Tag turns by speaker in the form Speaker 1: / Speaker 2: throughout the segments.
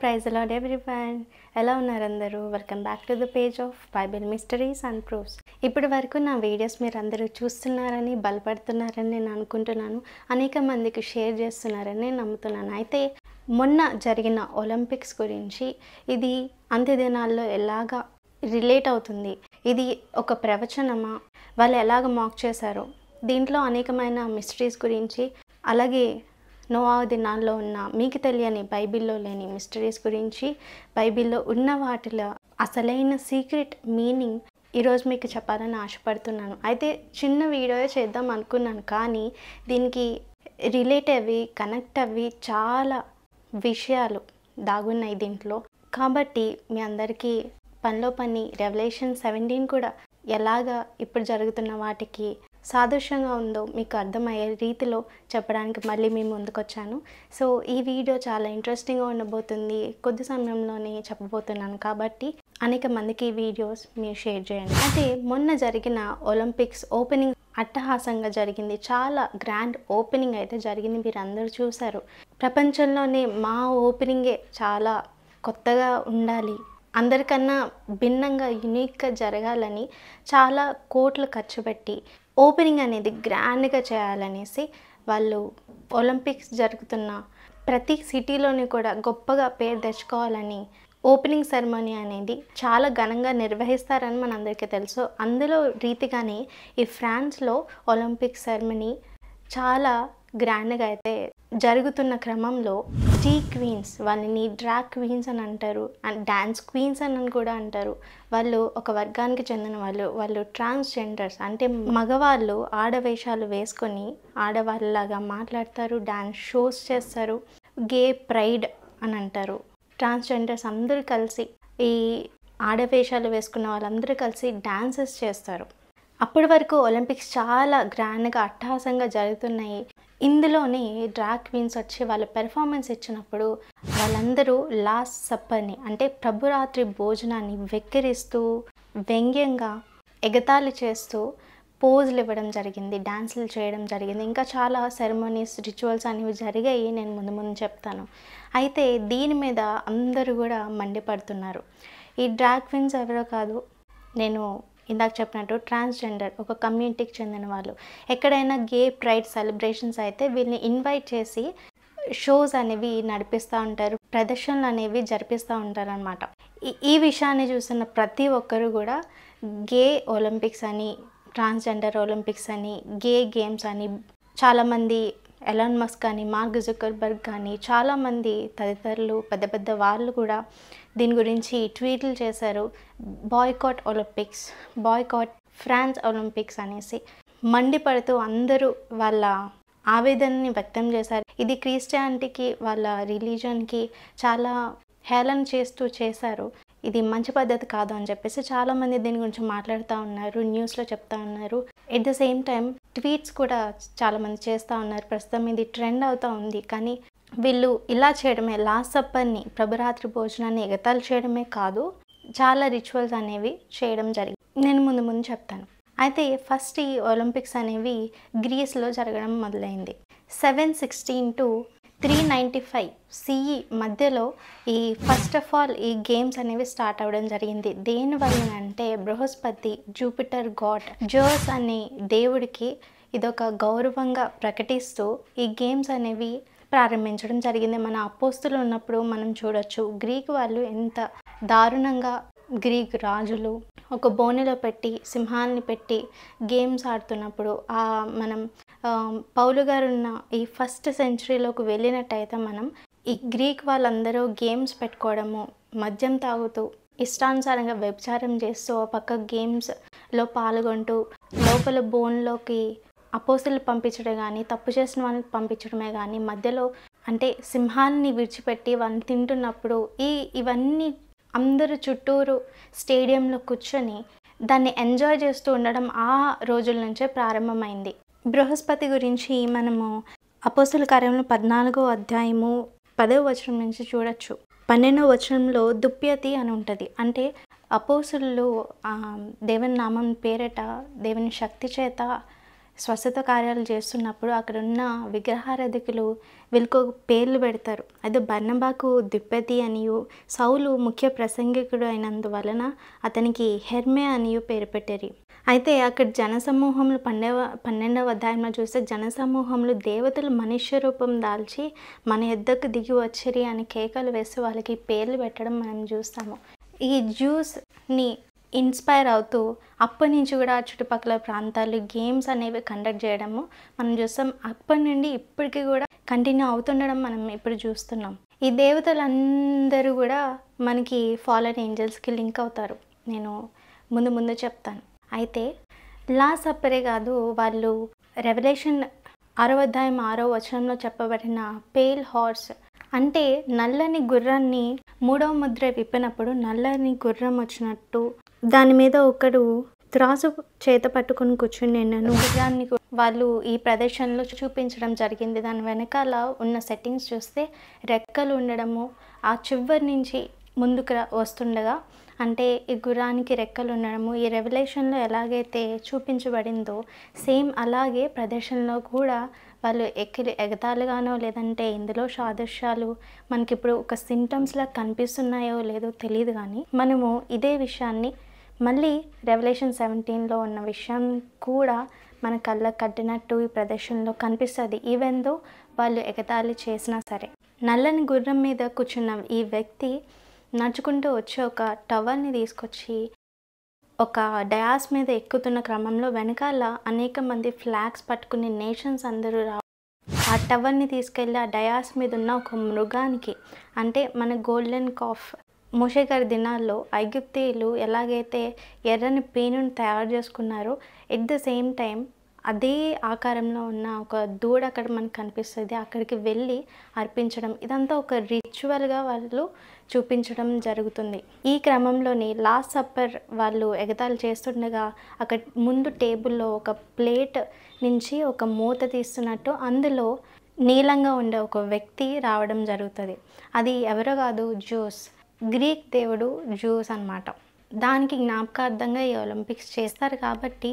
Speaker 1: Praise the lord everyone. ఎలా ఉన్నారు అందరూ? Welcome back to the page of Bible mysteries and proofs. ఇప్పటి వరకు నా వీడియోస్ మీరు అందరూ చూస్తున్నారని, బలపడుతున్నారని నేను అనుకుంటున్నాను. అనేక మందికి షేర్ చేస్తున్నారని నేను నమ్ముతున్నాను. అయితే మొన్న జరిగిన ఒలింపిక్స్ గురించి, ఇది అంత్య దినాల్లో ఎలాగా రిలేట్ అవుతుంది, ఇది ఒక ప్రవచనమా, వాళ్ళు ఎలాగ మాక్ చేశారో, దీంట్లో అనేకమైన మిస్టరీస్ గురించి, అలాగే నోవా దినాల్లో ఉన్న మీకు తెలియని బైబిల్లో లేని మిస్టరీస్ గురించి, బైబిల్లో ఉన్న వాటిలో అసలైన సీక్రెట్ మీనింగ్ ఈరోజు మీకు చెప్పాలని ఆశపడుతున్నాను. అయితే చిన్న వీడియో చేద్దాం అనుకున్నాను, కానీ దీనికి రిలేట్ అవి, కనెక్ట్ అవి చాలా విషయాలు దాగున్నాయి దీంట్లో. కాబట్టి మీ అందరికీ పనిలో పని రెవల్యూషన్ 17 కూడా ఎలాగా ఇప్పుడు జరుగుతున్న వాటికి సాదృశ్యంగా ఉందో మీకు అర్థమయ్యే రీతిలో చెప్పడానికి మళ్ళీ మేము ముందుకొచ్చాను. సో ఈ వీడియో చాలా ఇంట్రెస్టింగ్గా ఉండబోతుంది. కొద్ది సమయంలోనే చెప్పబోతున్నాను, కాబట్టి అనేక మందికి ఈ వీడియోస్ మీరు షేర్ చేయండి. అయితే మొన్న జరిగిన ఒలింపిక్స్ ఓపెనింగ్ అట్టహాసంగా జరిగింది. చాలా గ్రాండ్ ఓపెనింగ్ అయితే జరిగింది, మీరు అందరూ చూశారు. ప్రపంచంలోనే మా ఓపెనింగే చాలా కొత్తగా ఉండాలి, అందరికన్నా భిన్నంగా యునిక్గా జరగాలని చాలా కోట్లు ఖర్చు పెట్టి ఓపెనింగ్ అనేది గ్రాండ్గా చేయాలనేసి వాళ్ళు ఒలింపిక్స్ జరుగుతున్న ప్రతి సిటీలోని కూడా గొప్పగా పేరు తెచ్చుకోవాలని ఓపెనింగ్ సెరమనీ అనేది చాలా ఘనంగా నిర్వహిస్తారని మనందరికీ తెలుసు. అందులో రీతిగానే ఈ ఫ్రాన్స్లో ఒలింపిక్ సెరమనీ చాలా గ్రాండ్గా అయితే జరుగుతున్న క్రమంలో టీ క్వీన్స్, వాళ్ళని డ్రాగ్ క్వీన్స్ అని అంటారు, అండ్ డ్యాన్స్ క్వీన్స్ అని కూడా అంటారు. వాళ్ళు ఒక వర్గానికి చెందిన వాళ్ళు ట్రాన్స్జెండర్స్, అంటే మగవాళ్ళు ఆడవేషాలు వేసుకొని ఆడవాళ్ళలాగా మాట్లాడతారు, డ్యాన్స్ షోస్ చేస్తారు. గే ప్రైడ్ అని అంటారు. ట్రాన్స్జెండర్స్ అందరూ కలిసి, ఈ ఆడవేషాలు వేసుకున్న వాళ్ళందరూ కలిసి డ్యాన్సెస్ చేస్తారు. అప్పటి వరకు ఒలింపిక్స్ చాలా గ్రాండ్గా అట్టహాసంగా జరుగుతున్నాయి. ఇందులోనే డ్రాగ్ క్వీన్స్ వచ్చి వాళ్ళ పెర్ఫార్మెన్స్ ఇచ్చినప్పుడు వాళ్ళందరూ లాస్ట్ సప్పర్ని, అంటే ప్రభురాత్రి భోజనాన్ని వెక్కిరిస్తూ, వ్యంగ్యంగా ఎగతాళి చేస్తూ పోజులు ఇవ్వడం జరిగింది, డ్యాన్సులు చేయడం జరిగింది. ఇంకా చాలా సెరమోనీస్, రిచువల్స్ అనేవి జరిగాయి, నేను ముందు చెప్తాను. అయితే దీని మీద అందరూ కూడా మండిపడుతున్నారు. ఈ డ్రాగ్ క్వీన్స్ ఎవరో కాదు, నేను ఇందాక చెప్పినట్టు ట్రాన్స్జెండర్ ఒక కమ్యూనిటీకి చెందిన వాళ్ళు. ఎక్కడైనా గే ప్రైడ్ సెలబ్రేషన్స్ అయితే వీళ్ళని ఇన్వైట్ చేసి షోస్ అనేవి నడిపిస్తూ ఉంటారు, ప్రదర్శనలు అనేవి జరిపిస్తూ ఉంటారు అన్నమాట. ఈ విషయాన్ని చూసిన ప్రతి ఒక్కరు కూడా గే ఒలింపిక్స్ అని, ట్రాన్స్జెండర్ ఒలింపిక్స్ అని, గే గేమ్స్ అని, చాలామంది ఎలాన్ మస్క్ కానీ, మార్క్ జుకర్బర్గ్ కానీ, చాలామంది తదితరులు పెద్ద పెద్ద వాళ్ళు కూడా దీని గురించి ట్వీట్లు చేశారు. Boycott Olympics, boycott France Olympics అనేసి మండిపడుతూ అందరూ వాళ్ళ ఆవేదనని వ్యక్తం చేశారు. ఇది క్రిస్టియానిటీకి, వాళ్ళ రిలీజన్కి చాలా హేళన చేస్తూ చేశారు. ఇది మంచి పద్ధతి కాదు అని చెప్పేసి చాలామంది దీని గురించి మాట్లాడుతూ ఉన్నారు, న్యూస్లో చెప్తా ఉన్నారు. At the same time tweets కూడా చాలామంది చేస్తూ ఉన్నారు. ప్రస్తుతం ఇది ట్రెండ్ అవుతూ ఉంది. కానీ వీళ్ళు ఇలా చేయడమే, లాస్ట్ సప్పర్ని, ప్రభురాత్రి భోజనాన్ని ఎగతాళి చేయడమే కాదు, చాలా రిచువల్స్ అనేవి చేయడం జరిగింది. నేను ముందు చెప్తాను. అయితే ఫస్ట్ ఈ ఒలింపిక్స్ అనేవి గ్రీస్లో జరగడం మొదలైంది. 716 to 395 CE మధ్యలో ఈ ఫస్ట్ ఆఫ్ ఆల్ ఈ గేమ్స్ అనేవి స్టార్ట్ అవ్వడం జరిగింది. దేనివల్ల అంటే బృహస్పతి, జూపిటర్ గాడ్, జోస్ అనే దేవుడికి ఇదొక గౌరవంగా ప్రకటిస్తూ ఈ గేమ్స్ అనేవి ప్రారంభించడం జరిగింది. మన అపోస్తులు ఉన్నప్పుడు మనం చూడొచ్చు, గ్రీక్ వాళ్ళు ఎంత దారుణంగా, గ్రీక్ రాజులు ఒక బోనెలో పెట్టి, సింహాన్ని పెట్టి గేమ్స్ ఆడుతున్నప్పుడు మనం పౌలు గారు ఉన్న ఈ ఫస్ట్ సెంచరీలోకి వెళ్ళినట్టయితే మనం ఈ గ్రీక్ వాళ్ళందరూ గేమ్స్ పెట్టుకోవడము, మద్యం తాగుతూ, ఇష్టానుసారంగా వ్యభిచారం చేస్తూ, ఆ పక్క గేమ్స్లో పాల్గొంటూ, లోపల బోన్లోకి అపోస్తులు పంపించడం కానీ, తప్పు చేసిన వాళ్ళని పంపించడమే కానీ, మధ్యలో అంటే సింహాన్ని విడిచిపెట్టి వాళ్ళని తింటున్నప్పుడు ఇవన్నీ అందరూ చుట్టూరు స్టేడియంలో కూర్చొని దాన్ని ఎంజాయ్ చేస్తూ ఉండడం ఆ రోజుల నుంచే ప్రారంభమైంది. బృహస్పతి గురించి మనము అపోస్తుల కార్యములు 14వ అధ్యాయము 10వ వచనం నుంచి చూడొచ్చు. 12వ వచనంలో దుప్యతి అని ఉంటుంది. అంటే అపోస్తులు దేవుని నామం పేరట, దేవుని శక్తి చేత స్వస్థత కార్యాలు చేస్తున్నప్పుడు అక్కడ ఉన్న విగ్రహారాధికులు వీళ్ళకు పేర్లు పెడతారు. అది బర్నబాకు ద్విపది అనియు, సౌలు ముఖ్య ప్రసంగికుడు అయినందువలన అతనికి హెర్మే అనియు పేరు పెట్టారు. అయితే అక్కడ జనసమూహంలో 12వ అధ్యాయంలో చూస్తే జనసమూహంలో దేవతలు మనుష్య రూపం దాల్చి మన యొద్దకు దిగి వచ్చిరి అని కేకలు వేసి వాళ్ళకి పేర్లు పెట్టడం మనం చూస్తాము. ఈ జ్యూస్ని ఇన్స్పైర్ అవుతూ అప్పటి నుంచి కూడా చుట్టుపక్కల ప్రాంతాలు గేమ్స్ అనేవి కండక్ట్ చేయడము మనం చూస్తాం. అప్పటి నుండి ఇప్పటికీ కూడా కంటిన్యూ అవుతుండడం మనం ఇప్పుడు చూస్తున్నాం. ఈ దేవతలందరూ కూడా మనకి ఫాలన్ ఏంజల్స్కి లింక్ అవుతారు. నేను ముందు చెప్తాను. అయితే లాస్ట్ సప్పరే కాదు, వాళ్ళు రెవల్యూషన్ 6వ అధ్యాయం 6వ వచనంలో చెప్పబడిన పేల్ హార్స్ అంటే నల్లని గుర్రాన్ని 3వ ముద్ర విప్పినప్పుడు నల్లని గుర్రం వచ్చినట్టు దాని మీద ఒకడు త్రాసు చేత పట్టుకుని కూర్చుని గుర్రాన్ని వాళ్ళు ఈ ప్రదర్శనలో చూపించడం జరిగింది. దాని వెనకాల ఉన్న సెట్టింగ్స్ చూస్తే రెక్కలు ఉండడము, ఆ చివరి నుంచి ముందుకు వస్తుండగా అంటే ఈ గుర్రానికి రెక్కలు ఉండడము, ఈ రెవల్యూషన్లో ఎలాగైతే చూపించబడిందో సేమ్ అలాగే ప్రదర్శనలో కూడా వాళ్ళు ఎగతాళిగానో లేదంటే ఇందులో సాదృశ్యాలు మనకి ఇప్పుడు ఒక సింటమ్స్లా కనిపిస్తున్నాయో లేదో తెలియదు, కానీ మనము ఇదే విషయాన్ని మళ్ళీ రెవల్యూషన్ 17లో ఉన్న విషయం కూడా మన కళ్ళకు కట్టినట్టు ఈ ప్రదర్శనలో కనిపిస్తుంది. ఈవెన్ దో వాళ్ళు ఎగతాళి చేసినా సరే. నల్లని గుర్రం మీద కూర్చున్న ఈ వ్యక్తి నడుచుకుంటూ వచ్చి ఒక టవర్ని తీసుకొచ్చి ఒక డయాస్ మీద ఎక్కుతున్న క్రమంలో వెనకాల అనేక మంది ఫ్లాగ్స్ పట్టుకుని నేషన్స్ అందరూ ఆ టవర్ని తీసుకెళ్ళి ఆ డయాస్ మీద ఉన్న ఒక మృగానికి, అంటే మన గోల్డెన్ కాఫ్ మోషే గారి దినాల్లో ఐగుప్తీయులు ఎలాగైతే ఎర్రని పేనుని తయారు చేసుకున్నారో ఎట్ ద సేమ్ టైం అదే ఆకారంలో ఉన్న ఒక దూడ అక్కడ మనకు కనిపిస్తుంది. అక్కడికి వెళ్ళి అర్పించడం, ఇదంతా ఒక రిచువల్గా వాళ్ళు చూపించడం జరుగుతుంది. ఈ క్రమంలోని లాస్ట్ సప్పర్ వాళ్ళు ఎగతాళి చేస్తుండగా అక్కడ ముందు టేబుల్లో ఒక ప్లేట్ నుంచి ఒక మూత తీస్తున్నట్టు అందులో నీలంగా ఉండే ఒక వ్యక్తి రావడం జరుగుతుంది. అది ఎవరో కాదు, జూస్, గ్రీక్ దేవుడు జూస్ అన్నమాట. దానికి జ్ఞాపకార్థంగా ఈ ఒలింపిక్స్ చేస్తారు కాబట్టి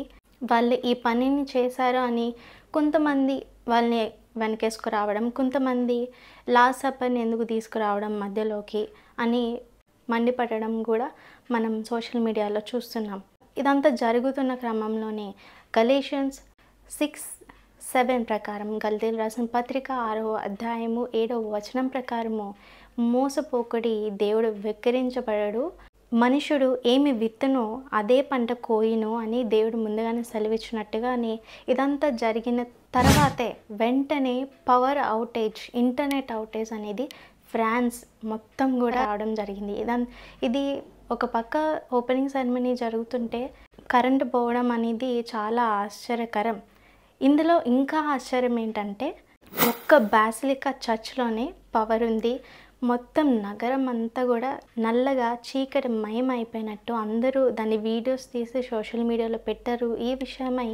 Speaker 1: వాళ్ళు ఈ పనిని చేశారు అని కొంతమంది వాళ్ళని వెనకేసుకురావడం, కొంతమంది లాస్ట్ సప్పర్ని ఎందుకు తీసుకురావడం మధ్యలోకి అని మండిపడడం కూడా మనం సోషల్ మీడియాలో చూస్తున్నాం. ఇదంతా జరుగుతున్న క్రమంలోనే గలేషియన్స్ 6:7 ప్రకారం, గల్తీయులు రాసిన పత్రిక 6వ అధ్యాయము 7వ వచనం ప్రకారము మోసపోకుడి, దేవుడు వెక్కిరించబడడు, మనుషుడు ఏమి విత్తునో అదే పంట కోయినో అని దేవుడు ముందుగానే సెలవిచ్చినట్టుగానే ఇదంతా జరిగిన తర్వాతే వెంటనే పవర్ అవుటేజ్, ఇంటర్నెట్ అవుటేజ్ అనేది ఫ్రాన్స్ మొత్తం కూడా రావడం జరిగింది. ఇది ఒక పక్క ఓపెనింగ్ సెరమనీ జరుగుతుంటే కరెంటు పోవడం అనేది చాలా ఆశ్చర్యకరం. ఇందులో ఇంకా ఆశ్చర్యం ఏంటంటే ఒక్క బాసిలికా చర్చ్లోనే పవర్ ఉంది. మొత్తం నగరం అంతా కూడా నల్లగా చీకటి మయం అయిపోయినట్టు అందరూ దాని వీడియోస్ తీసి సోషల్ మీడియాలో పెట్టారు. ఈ విషయమై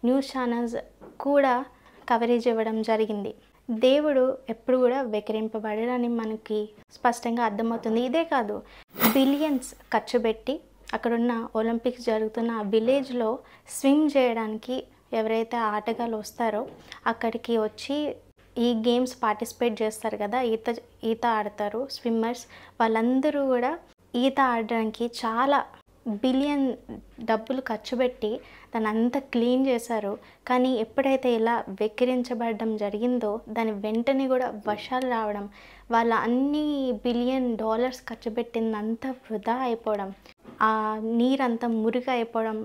Speaker 1: న్యూస్ ఛానల్స్ కూడా కవరేజ్ ఇవ్వడం జరిగింది. దేవుడు ఎప్పుడు కూడా వెక్కిరింపబడని మనకి స్పష్టంగా అర్థమవుతుంది. ఇదే కాదు, బిలియన్స్ ఖర్చు పెట్టి అక్కడున్న ఒలింపిక్స్ జరుగుతున్న ఆ విలేజ్లో స్విమ్ చేయడానికి ఎవరైతే ఆటగాళ్ళు వస్తారో అక్కడికి వచ్చి ఈ గేమ్స్ పార్టిసిపేట్ చేస్తారు కదా, ఈత ఆడతారు స్విమ్మర్స్, వాళ్ళందరూ కూడా ఈత ఆడడానికి చాలా బిలియన్ డబ్బులు ఖర్చు పెట్టి దాన్ని అంతా క్లీన్ చేశారు. కానీ ఎప్పుడైతే ఇలా వెక్కిరించబడడం జరిగిందో దాని వెంటనే కూడా వర్షాలు రావడం, వాళ్ళ అన్ని బిలియన్ డాలర్స్ ఖర్చు పెట్టిందంతా వృధా అయిపోవడం, ఆ నీరంతా మురిగా అయిపోవడం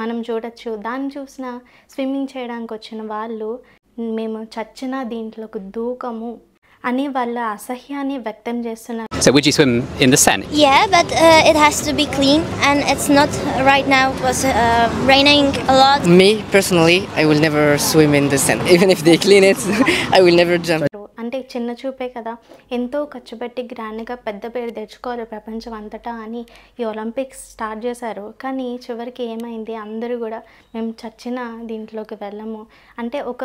Speaker 1: మనం చూడొచ్చు. దాన్ని చూసిన స్విమ్మింగ్ చేయడానికి వచ్చిన వాళ్ళు మేము చచ్చినా దీంట్లోకి దూకము అని వాళ్ళ అసహ్యాన్ని వ్యక్తం చేస్తున్నారు.
Speaker 2: So would you swim in the Seine?
Speaker 3: Yeah, but it has to be clean and it's not right now. It was raining a lot.
Speaker 4: Me personally, I will never swim in the Seine. Even if they clean it, I will never jump.
Speaker 1: అంటే చిన్న చూపే కదా, ఎంతో ఖర్చు పెట్టి గ్రాండ్గా పెద్ద పేరు తెచ్చుకోవాలి ప్రపంచం అంతటా అని ఈ ఒలింపిక్స్ స్టార్ట్ చేశారు. కానీ చివరికి ఏమైంది, అందరూ కూడా మేము చచ్చిన దీంట్లోకి వెళ్ళము అంటే ఒక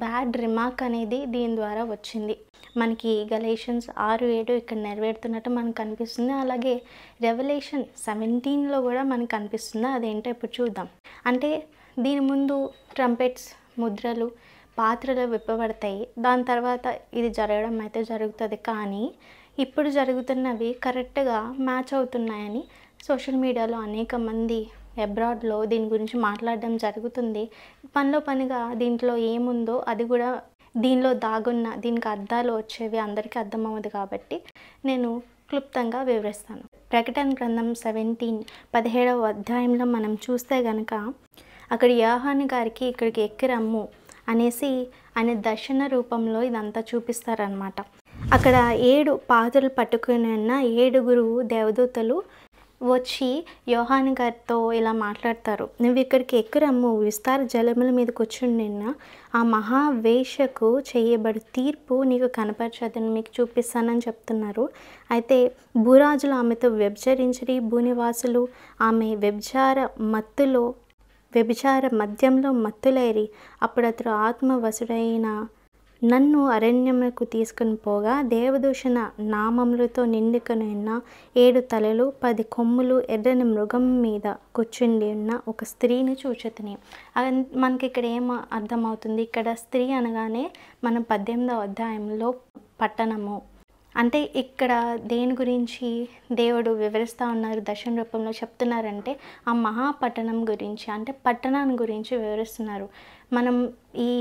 Speaker 1: బ్యాడ్ రిమార్క్ అనేది దీని ద్వారా వచ్చింది. మనకి గలేషియన్స్ 6:7 ఇక్కడ నెరవేరుతున్నట్టు మనకు కనిపిస్తుంది. అలాగే రెవల్యూషన్ 17లో కూడా మనకు కనిపిస్తుంది. అదేంటో ఇప్పుడు చూద్దాం. అంటే దీని ముందు ట్రంపెట్స్ ముద్రలు పాత్రలు విప్పబడతాయి. దాని తర్వాత ఇది జరగడం అయితే జరుగుతుంది. కానీ ఇప్పుడు జరుగుతున్నవి కరెక్ట్గా మ్యాచ్ అవుతున్నాయని సోషల్ మీడియాలో అనేక మంది అబ్రాడ్లో దీని గురించి మాట్లాడడం జరుగుతుంది. పనిలో పనిగా దీంట్లో ఏముందో అది కూడా దీనిలో దాగున్న దీనికి అర్థాలు వచ్చేవి అందరికీ అర్థమవుతుంది కాబట్టి నేను క్లుప్తంగా వివరిస్తాను. ప్రకటన గ్రంథం 17వ అధ్యాయంలో మనం చూస్తే గనక అక్కడ యోహాను గారికి ఇక్కడికి ఎక్కిరమ్ము అనేసి ఆయన దర్శన రూపంలో ఇదంతా చూపిస్తారనమాట. అక్కడ 7 పాత్రలు పట్టుకుని ఉన్న 7 దేవదూతలు వచ్చి యోహాను గారితో ఇలా మాట్లాడతారు. నువ్వు ఇక్కడికి ఎక్కిరమ్ము, విస్తార జలముల మీద కూర్చుని నిన్న ఆ మహావేషకు చేయబడి తీర్పు నీకు కనపరచదని మీకు చూపిస్తానని చెప్తున్నారు. అయితే భూరాజులు ఆమెతో వ్యభిచరించిరి, భూనివాసులు ఆమె వ్యభిచార మద్యంలో మత్తులేరి అప్పుడు అతడు ఆత్మవశుడైన నన్ను అరణ్యమునకు తీసుకుని పోగా దేవదూషణ నామములతో నిండుకొని ఉన్న 7 తలలు 10 కొమ్ములు ఎర్రని మృగం మీద కూర్చుండి ఉన్న ఒక స్త్రీని చూచితిని. మనకి ఇక్కడ ఏం అర్థమవుతుంది? ఇక్కడ స్త్రీ అనగానే మనం 18వ అధ్యాయంలో పట్టణము అంటే ఇక్కడ దేని గురించి దేవుడు వివరిస్తూ ఉన్నారు, దర్శన రూపంలో చెప్తున్నారంటే ఆ మహాపట్టణం గురించి, అంటే పట్టణాన్ని గురించి వివరిస్తున్నారు. మనం ఈ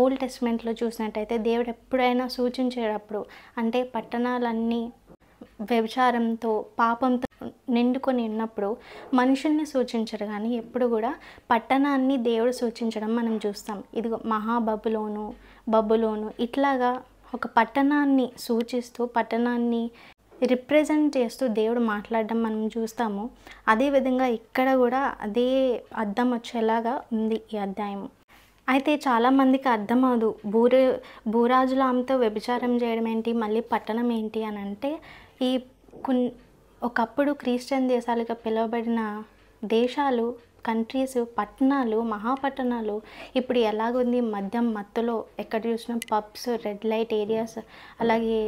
Speaker 1: ఓల్డ్ టెస్ట్మెంట్లో చూసినట్టయితే దేవుడు ఎప్పుడైనా సూచించేటప్పుడు అంటే పట్టణాలన్నీ వ్యభిచారంతో పాపంతో నిండుకొని ఉన్నప్పుడు మనుషుల్ని సూచించరు, కానీ ఎప్పుడు కూడా పట్టణాన్ని దేవుడు సూచించడం మనం చూస్తాం. ఇది బబులోను ఇట్లాగా ఒక పట్టణాన్ని సూచిస్తూ పట్టణాన్ని రిప్రజెంట్ చేస్తూ దేవుడు మాట్లాడడం మనం చూస్తాము. అదేవిధంగా ఇక్కడ కూడా అదే అర్థం వచ్చేలాగా ఉంది ఈ అధ్యాయం. అయితే చాలామందికి అర్థం అవదు, భూరాజుల ఆమెతో వ్యభిచారం చేయడం ఏంటి, మళ్ళీ పట్టణం ఏంటి అని అంటే ఈ ఒకప్పుడు క్రిస్టియన్ దేశాలుగా పిలువబడిన దేశాలు, కంట్రీస్, పట్టణాలు, మహాపట్టణాలు ఇప్పుడు ఎలాగుంది, మత్తులో ఎక్కడ చూసినా పబ్స్, రెడ్ లైట్ ఏరియాస్, అలాగే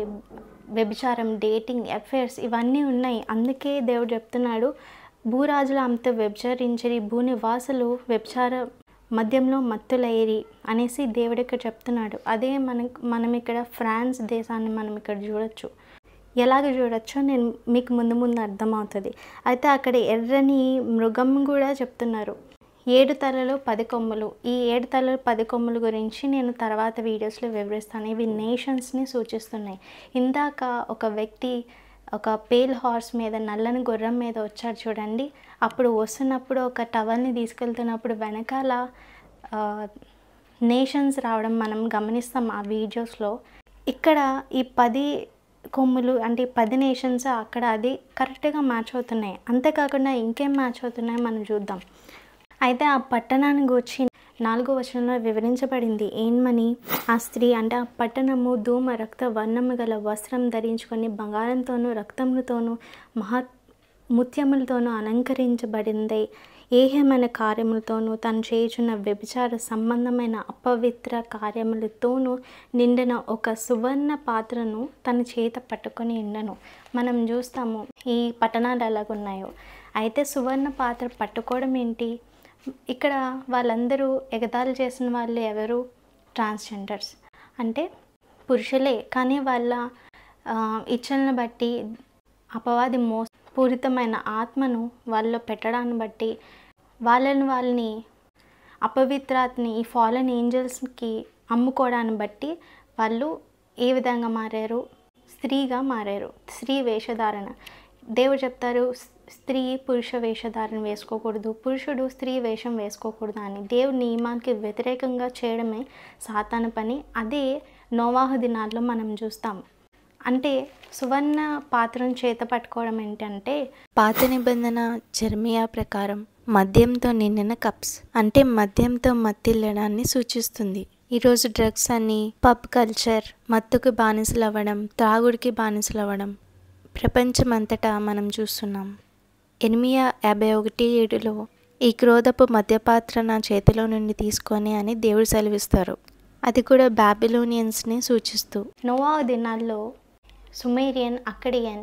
Speaker 1: వ్యభిచారం, డేటింగ్, అఫైర్స్ ఇవన్నీ ఉన్నాయి. అందుకే దేవుడు చెప్తున్నాడు, భూరాజులు ఆమెతో వ్యభిచరించిరి, భూనివాసులు వ్యభిచార మద్యంలో మత్తులైరి అనేసి దేవుడు ఇక్కడ చెప్తున్నాడు. అదే మనం ఇక్కడ ఫ్రాన్స్ దేశాన్ని మనం ఇక్కడ చూడొచ్చు. ఎలాగ చూడొచ్చో నేను మీకు ముందు అర్థమవుతుంది. అయితే అక్కడ ఎర్రని మృగం కూడా చెప్తున్నారు. 7 తలలు 10 కొమ్ములు. ఈ 7 తలలు 10 కొమ్ముల గురించి నేను తర్వాత వీడియోస్లో వివరిస్తాను. ఇవి నేషన్స్ని సూచిస్తున్నాయి. ఇందాక ఒక వ్యక్తి ఒక పేల్ హార్స్ మీద, నల్లని గుర్రం మీద వచ్చాడు చూడండి. అప్పుడు వస్తున్నప్పుడు ఒక టవల్ని తీసుకెళ్తున్నప్పుడు వెనకాల నేషన్స్ రావడం మనం గమనిస్తాం ఆ వీడియోస్లో. ఇక్కడ ఈ 10 కొమ్ములు అంటే 10 నేషన్స్ అక్కడ అది కరెక్ట్గా మ్యాచ్ అవుతున్నాయి. అంతేకాకుండా ఇంకేం మ్యాచ్ అవుతున్నాయో మనం చూద్దాం. అయితే ఆ పట్టణాన్ని గూర్చి 4వ వచనంలో వివరించబడింది. ఏమని? ఆ స్త్రీ అంటే ఆ పట్టణము ధూమ రక్త వర్ణము గల వస్త్రం ధరించుకొని బంగారంతోనూ రక్తములతోనూ ముత్యములతోనూ అలంకరించబడింది. ఏహమైన కార్యములతోనూ తను చేయుచున్న వ్యభిచార సంబంధమైన అపవిత్ర కార్యములతోనూ నిండిన ఒక సువర్ణ పాత్రను తన చేత పట్టుకొని ఉండను. మనం చూస్తాము ఈ పట్టణాలు ఎలాగున్నాయో. అయితే సువర్ణ పాత్ర పట్టుకోవడం ఏంటి? ఇక్కడ వాళ్ళందరూ ఎగతాళి చేసిన వాళ్ళు ఎవరు? ట్రాన్స్జెండర్స్, అంటే పురుషులే, కానీ వాళ్ళ ఇచ్చలను బట్టి అపవాది పూరితమైన ఆత్మను వాళ్ళలో పెట్టడాన్ని బట్టి వాళ్ళని అపవిత్రాత్ని ఈ ఫాలన్ ఏంజల్స్కి అమ్ముకోవడాన్ని బట్టి వాళ్ళు ఏ విధంగా మారారు? స్త్రీగా మారారు. స్త్రీ వేషధారణ. దేవుడు చెప్తారు స్త్రీ పురుష వేషధారణ వేసుకోకూడదు, పురుషుడు స్త్రీ వేషం వేసుకోకూడదు అని. దేవుడి నియమానికి వ్యతిరేకంగా చేయడమే సాతాను పని. అదే నోవాహు దినాల్లో మనం చూస్తాం. అంటే సువర్ణ పాత్రను చేత పట్టుకోవడం ఏంటంటే
Speaker 2: పాత నిబంధన జెర్మియా ప్రకారం మద్యంతో నిండిన కప్స్, అంటే మద్యంతో మత్తిల్లడాన్ని సూచిస్తుంది. ఈరోజు డ్రగ్స్ అని, పబ్ కల్చర్, మత్తుకు బానిసలు అవ్వడం, త్రాగుడికి బానిసలు అవ్వడం ప్రపంచమంతటా మనం చూస్తున్నాం. ఎర్మియా 51:7లో ఈ క్రోధపు మద్యపాత్ర నా చేతిలో నుండి తీసుకొని అని దేవుడు సెలవిస్తారు. అది కూడా బాబిలోనియన్స్ని సూచిస్తూ.
Speaker 1: నోవాహు దినాల్లో సుమేరియన్, అక్కడియన్,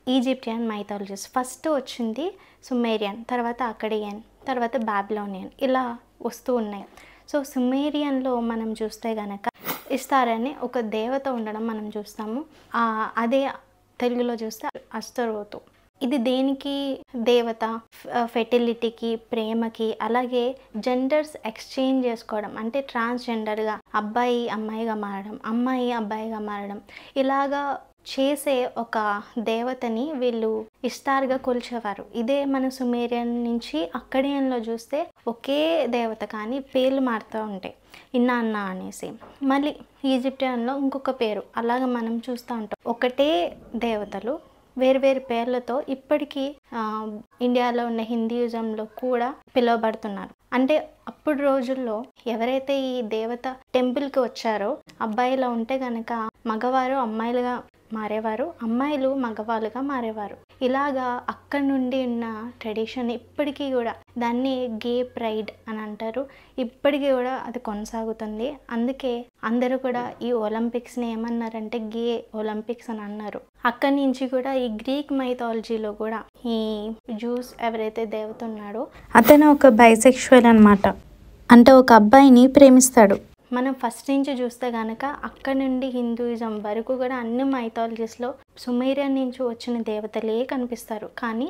Speaker 1: ఈజిప్టియన్ మైథాలజీస్ ఫస్ట్ వచ్చింది సుమేరియన్, తర్వాత అక్కడియన్, తర్వాత బాబిలోనియన్, ఇలా వస్తూ ఉన్నాయి. సో సుమేరియన్లో మనం చూస్తే గనక ఇస్తార్ అనే ఒక దేవత ఉండడం మనం చూస్తాము. అదే తెలుగులో చూస్తే అస్తరోతు. ఇది దేనికి దేవత? ఫెర్టిలిటీకి, ప్రేమకి, అలాగే జెండర్స్ ఎక్స్చేంజ్ చేసుకోవడం, అంటే ట్రాన్స్జెండర్గా అబ్బాయి అమ్మాయిగా మారడం, అమ్మాయి అబ్బాయిగా మారడం, ఇలాగా చేసే ఒక దేవతని వీళ్ళు ఇస్తార్గా కొలిచేవారు. ఇదే మన సుమేరియన్ నుంచి అక్కడియన్లో చూస్తే ఒకే దేవత కానీ పేర్లు మారుతూ ఉంటాయి, ఇన్నా అన్నా అనేసి. మళ్ళీ ఈజిప్టియన్లో ఇంకొక పేరు, అలాగ మనం చూస్తూ ఉంటాం. ఒకటే దేవతలు వేరు పేర్లతో ఇప్పటికీ ఇండియాలో ఉన్న హిందూయిజంలో కూడా పిలువబడుతున్నారు. అంటే అప్పుడు రోజుల్లో ఎవరైతే ఈ దేవత టెంపుల్కి వచ్చారో అబ్బాయిలో ఉంటే కనుక మగవారు అమ్మాయిలుగా మారేవారు, అమ్మాయిలు మగవాళ్ళుగా మారేవారు. ఇలాగా అక్కడి నుండి ఉన్న ట్రెడిషన్ ఇప్పటికీ కూడా, దాన్ని గే ప్రైడ్ అని అంటారు, ఇప్పటికీ కూడా అది కొనసాగుతుంది. అందుకే అందరూ కూడా ఈ ఒలింపిక్స్ని ఏమన్నారంటే గే ఒలింపిక్స్ అని అన్నారు. అక్కడి నుంచి కూడా ఈ గ్రీక్ మైథాలజీలో కూడా ఈ జూస్ ఎవరైతే దేవత ఉన్నాడో అతను ఒక బైసెక్షువల్ అనమాట. అంటే ఒక అబ్బాయిని ప్రేమిస్తాడు. మనం ఫస్ట్ నుంచి చూస్తే కనుక అక్కడ నుండి హిందూయిజం వరకు కూడా అన్ని మైథాలజీస్లో సుమేరియన్ నుంచి వచ్చిన దేవతలే కనిపిస్తారు, కానీ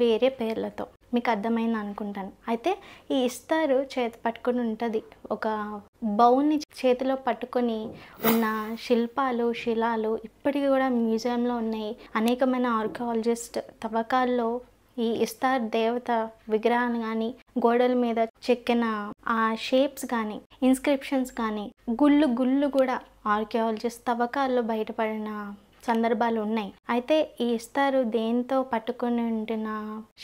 Speaker 1: వేరే పేర్లతో. మీకు అర్థమైంది అనుకుంటాను. అయితే ఈ ఇస్తారు చేతి పట్టుకొని ఉంటుంది, ఒక బౌల్ని చేతిలో పట్టుకొని ఉన్న శిల్పాలు, శిలాలు ఇప్పటికీ కూడా మ్యూజియంలో ఉన్నాయి. అనేకమైన ఆర్కియాలజిస్ట్ తవ్వకాల్లో ఈ ఇస్తార్ దేవత విగ్రహాలు కానీ, గోడల మీద చెక్కిన ఆ షేప్స్ కానీ, ఇన్స్క్రిప్షన్స్ కానీ, గుళ్ళు కూడా ఆర్కియాలజిస్ట్ తవ్వకాల్లో బయటపడిన సందర్భాలు ఉన్నాయి. అయితే ఈ ఇస్తారు దేంతో పట్టుకొని ఉంటున్న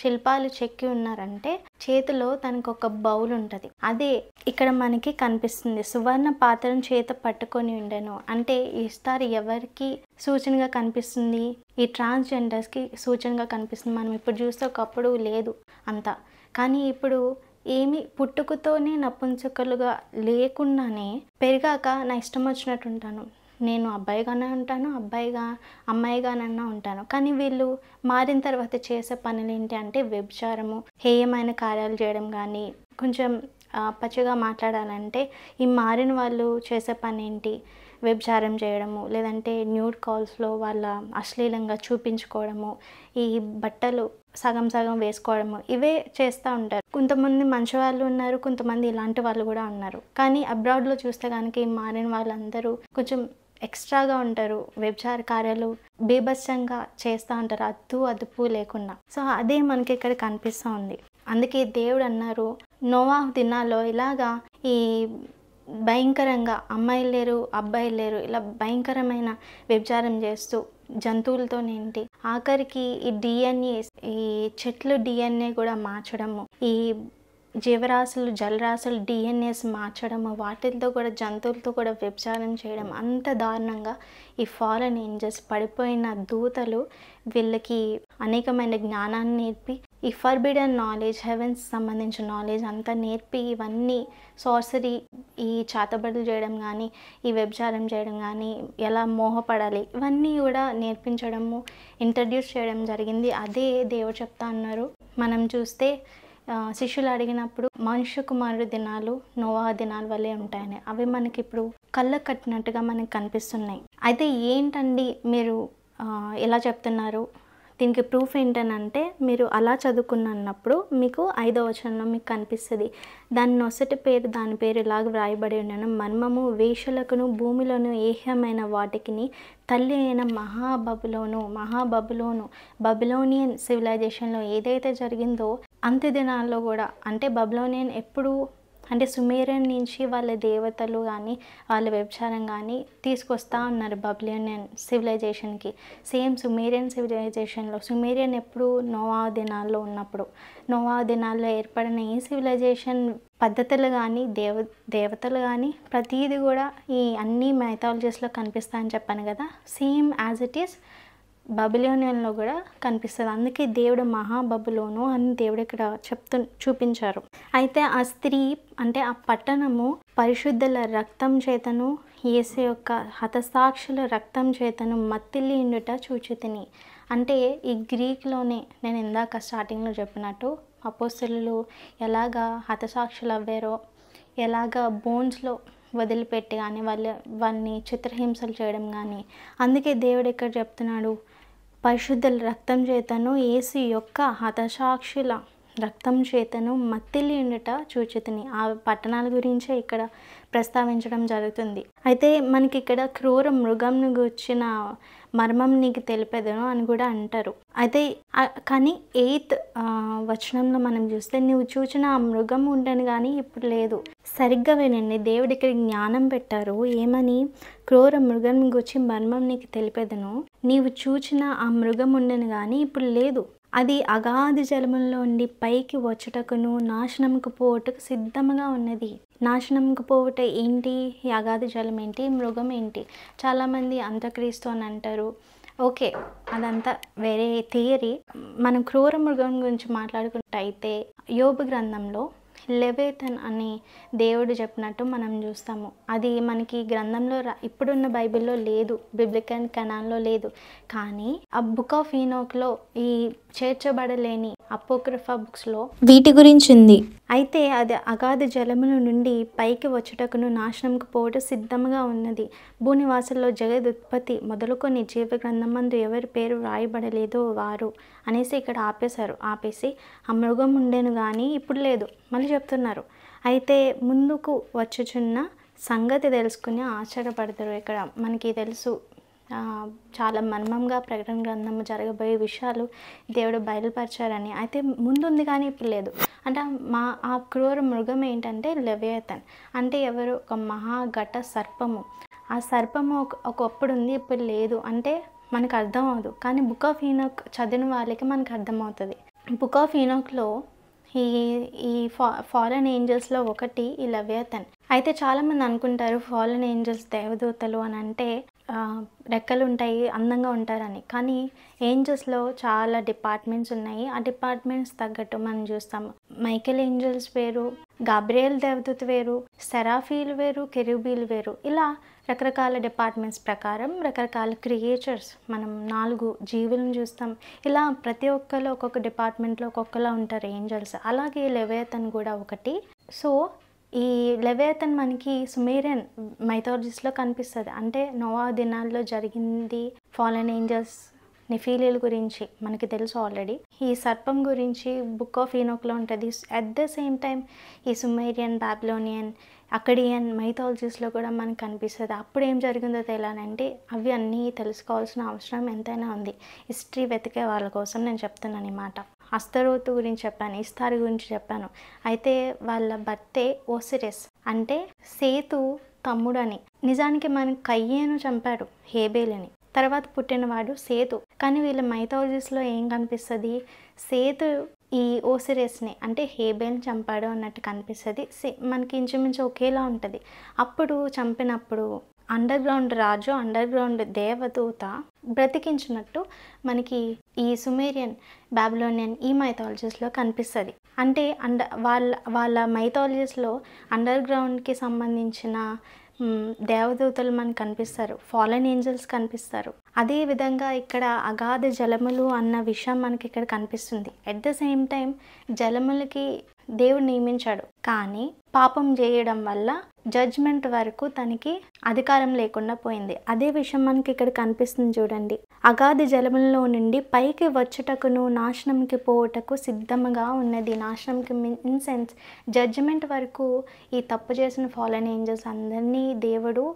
Speaker 1: శిల్పాలు చెక్కి ఉన్నారంటే చేతిలో తనకు ఒక బౌల్ ఉంటుంది. అదే ఇక్కడ మనకి కనిపిస్తుంది. సువర్ణ పాత్రను చేత పట్టుకొని ఉండను అంటే ఈ ఇస్తారు ఎవరికి సూచనగా కనిపిస్తుంది? ఈ ట్రాన్స్జెండర్స్కి సూచనగా కనిపిస్తుంది. మనం ఇప్పుడు చూస్తే ఒకప్పుడు లేదు అంతా, కానీ ఇప్పుడు ఏమి పుట్టుకతోనే నపుంసకులుగా లేకుండానే పెరిగాక నా ఇష్టం వచ్చినట్టు ఉంటాను, నేను అబ్బాయిగానే ఉంటాను, అమ్మాయిగానన్నా ఉంటాను. కానీ వీళ్ళు మారిన తర్వాత చేసే పనులు ఏంటి అంటే వ్యభిచారము, హేయమైన కార్యాలు చేయడం కానీ, కొంచెం పచ్చిగా మాట్లాడాలంటే ఈ మారిన వాళ్ళు చేసే పని ఏంటి? వ్యభిచారం చేయడము, లేదంటే న్యూడ్ కాల్స్లో వాళ్ళ అశ్లీలంగా చూపించుకోవడము, ఈ బట్టలు సగం వేసుకోవడము, ఇవే చేస్తూ ఉంటారు. కొంతమంది మంచి వాళ్ళు ఉన్నారు, కొంతమంది ఇలాంటి వాళ్ళు కూడా ఉన్నారు. కానీ అబ్రాడ్లో చూస్తే కనుక ఈ మారిన వాళ్ళందరూ కొంచెం ఎక్స్ట్రాగా ఉంటారు, వ్యభిచార కార్యాలు బీభత్సంగా చేస్తూ ఉంటారు, అదుపు లేకుండా. సో అదే మనకి ఇక్కడ కనిపిస్తూ ఉంది. అందుకే దేవుడు అన్నారు, నోవాహు దినాల్లో ఇలాగా ఈ భయంకరంగా అమ్మాయిలు లేరు, అబ్బాయిలు లేరు, ఇలా భయంకరమైన వ్యభిచారం చేస్తూ జంతువులతోనేంటి, ఆఖరికి ఈ డిఎన్ఏ, ఈ చెట్లు డిఎన్ఏ కూడా మార్చడము, ఈ జీవరాశులు జలరాశులు డిఎన్ఏస్ మార్చడము, వాటితో కూడా జంతువులతో కూడా వ్యభిచారం చేయడం, అంత దారుణంగా ఈ ఫాలన్ ఏంజెల్స్ పడిపోయిన దూతలు వీళ్ళకి అనేకమైన జ్ఞానాన్ని నేర్పి, ఈ ఫర్బిడన్ నాలెడ్జ్, హెవెన్స్ సంబంధించిన నాలెడ్జ్ అంతా నేర్పి, ఇవన్నీ సార్సరీ, ఈ చాతబడులు చేయడం కానీ, ఈ వ్యభిచారం చేయడం కానీ, ఎలా మోహపడాలి, ఇవన్నీ కూడా నేర్పించడము, ఇంట్రడ్యూస్ చేయడం జరిగింది. అదే దేవుడు చెప్తా అన్నారు. మనం చూస్తే శిష్యులు అడిగినప్పుడు మనుష్య కుమారుడు దినాలు నోవాహు దినాల వల్లే ఉంటాయని, అవి మనకి ఇప్పుడు కళ్ళకు కట్టినట్టుగా మనకు కనిపిస్తున్నాయి. అయితే ఏంటండి మీరు ఎలా చెప్తున్నారు, దీనికి ప్రూఫ్ ఏంటనంటే మీరు అలా చదువుకున్నప్పుడు మీకు 5వ వచనంలో మీకు కనిపిస్తుంది, దాని నొసటి పేరు దాని పేరు ఇలాగ వ్రాయబడి ఉండను, మర్మము వేషలకును భూమిలోను ఏహ్యమైన వాటికిని తల్లి అయిన మహాబబులోను బబులోనియన్ సివిలైజేషన్లో ఏదైతే జరిగిందో అంత్య దినాల్లో కూడా, అంటే బబులోనియన్ ఎప్పుడు అంటే సుమేరియన్ నుంచి వాళ్ళ దేవతలు కానీ వాళ్ళ వ్యభిచారం కానీ తీసుకొస్తా ఉన్నారు బబులోనియన్ సివిలైజేషన్కి. సేమ్ సుమేరియన్ సివిలైజేషన్లో, సుమేరియన్ ఎప్పుడు నోవాహు దినాల్లో ఉన్నప్పుడు, నోవాహు దినాల్లో ఏర్పడిన ఈ సివిలైజేషన్ పద్ధతులు కానీ దేవతలు కానీ ప్రతీది కూడా ఈ అన్ని మైథాలజీస్లో కనిపిస్తాయని చెప్పాను కదా, సేమ్ యాజ్ ఇట్ ఈస్ బబులోనియన్లో కూడా కనిపిస్తుంది. అందుకే దేవుడు మహాబబులోను అని దేవుడు ఇక్కడ చూపించారు. అయితే ఆ స్త్రీ అంటే ఆ పట్టణము పరిశుద్ధుల రక్తం చేతను యేసు యొక్క హతసాక్షుల రక్తం చేతను మత్తిల్లి ఉండుట చూచితిని. అంటే ఈ గ్రీక్లోనే నేను ఇందాక స్టార్టింగ్లో చెప్పినట్టు అపోస్తలులు ఎలాగా హతసాక్షులు అవ్వారో, ఎలాగ బోన్స్లో వదిలిపెట్టి కానీ వాళ్ళని చిత్రహింసలు చేయడం కానీ. అందుకే దేవుడు ఇక్కడ చెప్తున్నాడు, పరిశుద్ధుల రక్తం చేతను యేసు యొక్క హతసాక్షుల రక్తం చేతను మత్తిల్లి ఉండుట చూచితిని. ఆ పట్టణాల గురించే ఇక్కడ ప్రస్తావించడం జరుగుతుంది. అయితే మనకి ఇక్కడ క్రూర మృగంను గూర్చిన మర్మం నీకు తెలిపేదను అని కూడా అంటారు. అయితే కానీ 8th వచనంలో మనం చూస్తే, నువ్వు చూచిన ఆ మృగం ఉండను కానీ ఇప్పుడు లేదు. సరిగ్గా వినండి, దేవుడు ఇక్కడ జ్ఞానం పెట్టారు. ఏమని? క్రూర మృగం గురించి మర్మం నీకు తెలిపేదను, నీవు చూచిన ఆ మృగం ఉండను కానీ ఇప్పుడు లేదు. అది అగాధ జలములలో ఉండి పైకి వచ్చుటకును నాశనంకు పోవుటకు సిద్ధంగా ఉన్నది. నాశనంకు పోవుట ఏంటి? ఈ అగాధ జలం ఏంటి? మృగం ఏంటి? చాలామంది అంత్యక్రీస్తు అని అంటారు. ఓకే, అదంతా వేరే థియరీ. మనం క్రూర మృగం గురించి మాట్లాడుకుంటే యోబు గ్రంథంలో లెవియథాన్ అని దేవుడు చెప్పినట్టు మనం చూస్తాము. అది మనకి గ్రంథంలో ఇప్పుడున్న బైబిల్లో లేదు, బిబ్లికల్ కెనాన్లో లేదు. కానీ ఆ బుక్ ఆఫ్ ఈనోక్లో ఈ చేర్చబడలేని అపోక్రిఫా బుక్స్లో వీటి గురించి ఉంది. అయితే అది అగాధ జలముల నుండి పైకి వచ్చుటకును నాశనంకు పోవటం సిద్ధంగా ఉన్నది. భూనివాసుల్లో జగదుత్పత్తి మొదలుకొని జీవ గ్రంథమందు ఎవరి పేరు వ్రాయబడలేదో వారు అనేసి ఇక్కడ ఆపేసి ఆ మృగం ఉండేను కానీ ఇప్పుడు లేదు మళ్ళీ చెప్తున్నారు. అయితే ముందుకు వచ్చుచున్న సంగతి తెలుసుకుని ఆశ్చర్యపడతారు. ఇక్కడ మనకి తెలుసు చాలా మర్మంగా ప్రకటన గ్రంథము జరగబోయే విషయాలు దేవుడు బయలుపరిచారని. అయితే ముందుంది కానీ ఇప్పుడు లేదు. అంటే ఆ క్రూర మృగం ఏంటంటే లెవియథాన్. అంటే ఎవరు? ఒక మహాఘట సర్పము. ఆ సర్పము ఒకప్పుడు ఉంది, ఇప్పుడు లేదు అంటే మనకు అర్థం అవ్వదు. కానీ బుక్ ఆఫ్ ఈనోక్ చదివిన వాళ్ళకి మనకు అర్థమవుతుంది. బుక్ ఆఫ్ ఈనోక్లో ఈ ఫాలెన్ ఏంజల్స్లో ఒకటి ఈ లెవియథాన్. అయితే చాలామంది అనుకుంటారు ఫాలెన్ ఏంజల్స్ దేవదూతలు అని అంటే రెక్కలు ఉంటాయి, అందంగా ఉంటారని. కానీ ఏంజల్స్లో చాలా డిపార్ట్మెంట్స్ ఉన్నాయి. ఆ డిపార్ట్మెంట్స్ తగ్గట్టు మనం చూస్తాము. మైకేల్ ఏంజల్స్ వేరు, గాబ్రియల్ దేవదూత వేరు, సెరాఫీలు వేరు, కెరూబీలు వేరు. ఇలా రకరకాల డిపార్ట్మెంట్స్ ప్రకారం రకరకాల క్రియేచర్స్ మనం 4 జీవులను చూస్తాం. ఇలా ప్రతి ఒక్కరు ఒక్కొక్క డిపార్ట్మెంట్లో ఒక్కొక్కలా ఉంటారు ఏంజల్స్. అలాగే లెవియథాన్ కూడా ఒకటి. సో ఈ లెవియథాన్ మనకి సుమేరియన్ మైథాలజీస్లో కనిపిస్తుంది. అంటే నోవా దినాల్లో జరిగింది. ఫాలెన్ ఏంజల్స్, నెఫీలీల గురించి మనకి తెలుసు ఆల్రెడీ. ఈ సర్పం గురించి బుక్ ఆఫ్ ఈనోక్లో ఉంటుంది. అట్ ద సేమ్ టైం ఈ సుమేరియన్, బాబిలోనియన్, అక్కడియన్ మైథాలజీస్లో కూడా మనకు కనిపిస్తుంది. అప్పుడు ఏం జరిగిందో తెలియాలంటే అవి అన్నీ తెలుసుకోవాల్సిన అవసరం ఎంతైనా ఉంది. హిస్టరీ వెతికే వాళ్ళ కోసం నేను చెప్తున్నాను అన్నమాట. అస్తరోతు గురించి చెప్పాను, ఇస్తార్ గురించి చెప్పాను. అయితే వాళ్ళ భర్తే ఓసిరిస్, అంటే సేతు తమ్ముడు అని. నిజానికి మనకి కయ్యేను చంపాడు హేబేలని, తర్వాత పుట్టినవాడు సేతు. కానీ వీళ్ళ మైథాలజీస్లో ఏం కనిపిస్తుంది? సేతు ఈ ఓసిరిస్ని అంటే హేబేల్ని చంపాడు అన్నట్టు కనిపిస్తుంది. మనకి ఇంచుమించు ఒకేలా ఉంటుంది. అప్పుడు చంపినప్పుడు అండర్ గ్రౌండ్ రాజు, అండర్ గ్రౌండ్ దేవదూత బ్రతికించినట్టు మనకి ఈ సుమేరియన్, బాబిలోనియన్ ఈ మైథాలజీస్లో కనిపిస్తుంది. అంటే వాళ్ళ మైథాలజీస్లో అండర్ గ్రౌండ్కి సంబంధించిన దేవదూతలు మనకు కనిపిస్తారు, ఫాలెన్ ఏంజల్స్ కనిపిస్తారు. అదేవిధంగా ఇక్కడ అగాధ జలములు అన్న విషయం మనకి ఇక్కడ కనిపిస్తుంది. అట్ ద సేమ్ టైం జలములకి దేవుడు నియమించాడు, కానీ పాపం చేయడం వల్ల జడ్జ్మెంట్ వరకు తనకి అధికారం లేకుండా పోయింది. అదే విషయం మనకి ఇక్కడ కనిపిస్తుంది చూడండి. అగాధ జలములలో నుండి పైకి వచ్చుటకును నాశనంకి పోవుటకు సిద్ధంగా ఉన్నది. నాశనంకి ఇన్ సెన్స్ జడ్జ్మెంట్ వరకు ఈ తప్పు చేసిన ఫాలెన్ ఏంజల్స్ అందరినీ దేవుడు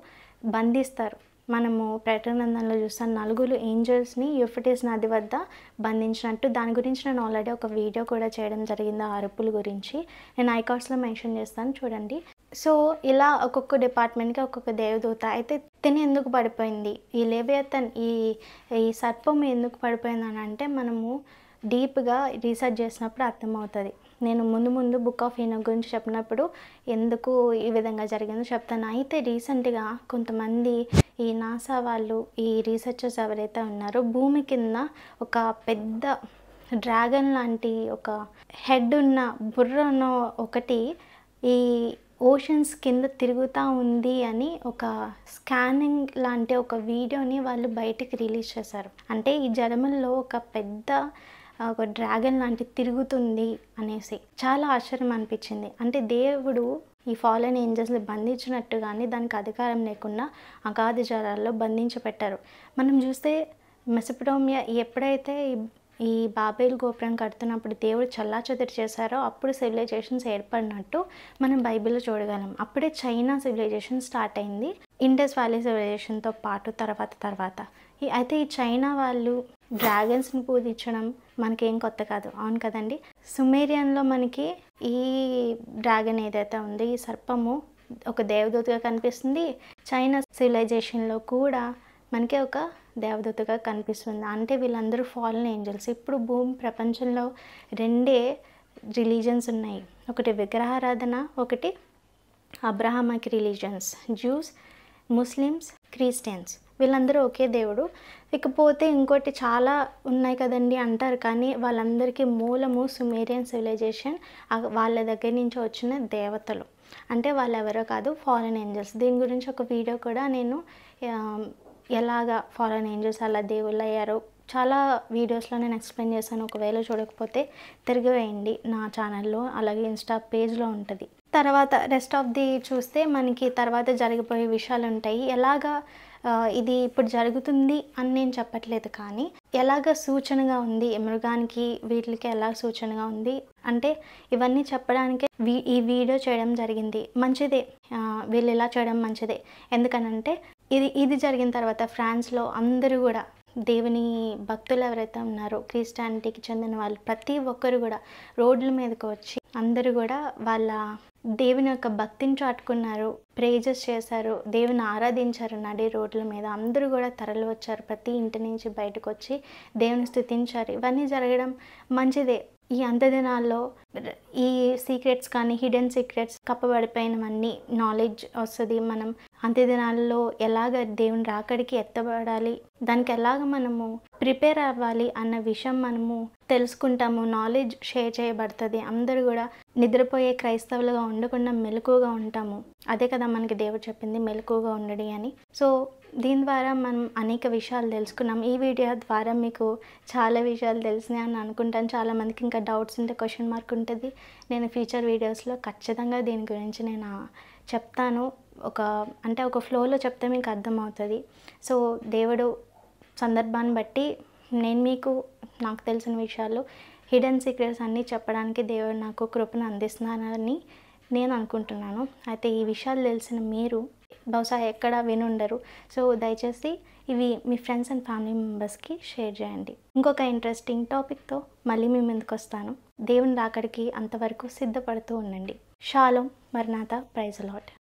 Speaker 1: బంధిస్తారు. మనము ప్రకటన గ్రంథంలో చూస్తాం 4 ఏంజల్స్ని యూఫ్రటీస్ నది వద్ద బంధించినట్టు. దాని గురించి నేను ఆల్రెడీ ఒక వీడియో కూడా చేయడం జరిగింది. ఆ అరుపుల గురించి నేను ఐకార్డ్స్లో మెన్షన్ చేస్తాను, చూడండి. సో ఇలా ఒక్కొక్క డిపార్ట్మెంట్కి ఒక్కొక్క దేవదూత. అయితే తిని ఎందుకు పడిపోయింది ఈ లెవియథాన్, ఈ సర్పం ఎందుకు పడిపోయింది అని అంటే మనము డీప్గా రీసెర్చ్ చేసినప్పుడు అర్థమవుతుంది. నేను ముందు బుక్ ఆఫ్ ఈనోక్ గురించి చెప్పినప్పుడు ఎందుకు ఈ విధంగా జరిగిందో చెప్తాను. అయితే రీసెంట్గా కొంతమంది ఈ నాసా వాళ్ళు, ఈ రీసెర్చర్స్ ఎవరైతే ఉన్నారో భూమి కింద ఒక పెద్ద డ్రాగన్ లాంటి ఒక హెడ్ ఉన్న బుర్ర ఉన్న ఒకటి ఈ ఓషన్స్ కింద తిరుగుతూ ఉంది అని ఒక స్కానింగ్ లాంటి ఒక వీడియోని వాళ్ళు బయటికి రిలీజ్ చేశారు. అంటే ఈ జలముల్లో ఒక పెద్ద ఒక డ్రాగన్ లాంటి తిరుగుతుంది అనేసి చాలా ఆశ్చర్యం అనిపించింది. అంటే దేవుడు ఈ ఫాలెన్ ఏంజల్స్ని బంధించినట్టు కానీ దానికి అధికారం లేకుండా అగాధ జలాల్లో బంధించబెట్టారు. మనం చూస్తే మెసొపొటేమియా ఎప్పుడైతే ఈ బాబేల్ గోపురం కడుతున్నప్పుడు దేవుడు చల్లాచెదరు చేశారో అప్పుడు సివిలైజేషన్స్ ఏర్పడినట్టు మనం బైబిల్లో చూడగలం. అప్పుడే చైనా సివిలైజేషన్ స్టార్ట్ అయింది, ఇండస్ వ్యాలీ సివిలైజేషన్తో పాటు తర్వాత. అయితే ఈ చైనా వాళ్ళు డ్రాగన్స్ని పూజించడం మనకేం కొత్త కాదు, అవును కదండి. సుమేరియన్లో మనకి ఈ డ్రాగన్ ఏదైతే ఉందో ఈ సర్పము ఒక దేవదూతగా కనిపిస్తుంది. చైనా సివిలైజేషన్లో కూడా మనకి ఒక దేవదూతగా కనిపిస్తుంది. అంటే వీళ్ళందరూ ఫాలెన్ ఏంజల్స్. ఇప్పుడు భూమి ప్రపంచంలో 2 రిలీజన్స్ ఉన్నాయి, ఒకటి విగ్రహారాధన, ఒకటి Abrahamic religions, juice, Muslims, Christians. వీళ్ళందరూ ఒకే దేవుడు. ఇకపోతే ఇంకోటి చాలా ఉన్నాయి కదండి అంటారు, కానీ వాళ్ళందరికీ మూలము సుమేరియన్ సివిలైజేషన్. వాళ్ళ దగ్గర నుంచి వచ్చిన దేవతలు, అంటే వాళ్ళు ఎవరో కాదు, ఫాలెన్ ఏంజల్స్. దీని గురించి ఒక వీడియో కూడా నేను ఎలాగా ఫాలెన్ ఏంజల్స్ అలా దేవుళ్ళు అయ్యారో చాలా వీడియోస్లో నేను ఎక్స్ప్లెయిన్ చేశాను. ఒకవేళ చూడకపోతే తిరిగి వేయండి నా ఛానల్లో, అలాగే ఇన్స్టా పేజ్లో ఉంటుంది. తర్వాత రెస్ట్ ఆఫ్ ది చూస్తే మనకి తర్వాత జరిగిపోయే విషయాలు ఉంటాయి. ఎలాగా ఇది ఇప్పుడు జరుగుతుంది అని నేను చెప్పట్లేదు, కానీ ఎలాగ సూచనగా ఉంది మృగానికి వీటికి ఎలా సూచనగా ఉంది అంటే ఇవన్నీ చెప్పడానికే ఈ వీడియో చేయడం జరిగింది. మంచిదే, వీళ్ళు ఇలా చేయడం మంచిదే. ఎందుకనంటే ఇది జరిగిన తర్వాత ఫ్రాన్స్లో అందరూ కూడా దేవుని భక్తులు ఎవరైతే ఉన్నారో క్రిస్టియానిటీకి చెందిన వాళ్ళు ప్రతి ఒక్కరు కూడా రోడ్ల మీదకి వచ్చి అందరూ కూడా వాళ్ళ దేవుని యొక్క భక్తిని చాటుకున్నారు, ప్రేజెస్ చేశారు, దేవుని ఆరాధించారు. నడి రోడ్ల మీద అందరూ కూడా తరలి వచ్చారు, ప్రతి ఇంటి నుంచి బయటకు వచ్చి దేవుని స్తుతించారు. ఇవన్నీ జరగడం మంచిదే. ఈ అంత్యదినాల్లో ఈ సీక్రెట్స్ కానీ హిడెన్ సీక్రెట్స్ కప్పబడిపోయినవన్నీ నాలెడ్జ్ వస్తుంది. మనం అంత్యదినాల్లో ఎలాగ దేవుని రాకడికి ఎత్తబడాలి, దానికి ఎలాగ మనము ప్రిపేర్ అవ్వాలి అన్న విషయం మనము తెలుసుకుంటాము. నాలెడ్జ్ షేర్ చేయబడుతుంది. అందరూ కూడా నిద్రపోయే క్రైస్తవులుగా ఉండకుండా మెలకుగా ఉంటాము. అదే కదా మనకి దేవుడు చెప్పింది, మెలకుగా ఉండడి అని. సో దీని ద్వారా మనం అనేక విషయాలు తెలుసుకున్నాం. ఈ వీడియో ద్వారా మీకు చాలా విషయాలు తెలిసినాయి అని అనుకుంటాను. చాలామందికి ఇంకా డౌట్స్ ఉంటే క్వశ్చన్ మార్క్ ఉంటుంది. నేను ఫ్యూచర్ వీడియోస్లో ఖచ్చితంగా దీని గురించి నేను చెప్తాను. ఒక ఫ్లోలో చెప్తే మీకు అర్థమవుతుంది. సో దేవుడు సందర్భాన్ని బట్టి నాకు తెలిసిన విషయాలు హిడెన్ సీక్రెట్స్ అన్నీ చెప్పడానికి దేవుడు నాకు కృపను అందిస్తున్నానని నేను అనుకుంటున్నాను. అయితే ఈ విషయాలు తెలిసిన మీరు బహుశా ఎక్కడ వినుండరు. సో దయచేసి ఇవి మీ ఫ్రెండ్స్ అండ్ ఫ్యామిలీ మెంబర్స్కి షేర్ చేయండి. ఇంకొక ఇంట్రెస్టింగ్ టాపిక్తో మళ్ళీ మీ ముందుకు వస్తాను. దేవుని రాకడికి అంతవరకు సిద్ధపడుతూ ఉండండి. షాలోమ్, మర్నాథ, ప్రైజ్ లార్డ్.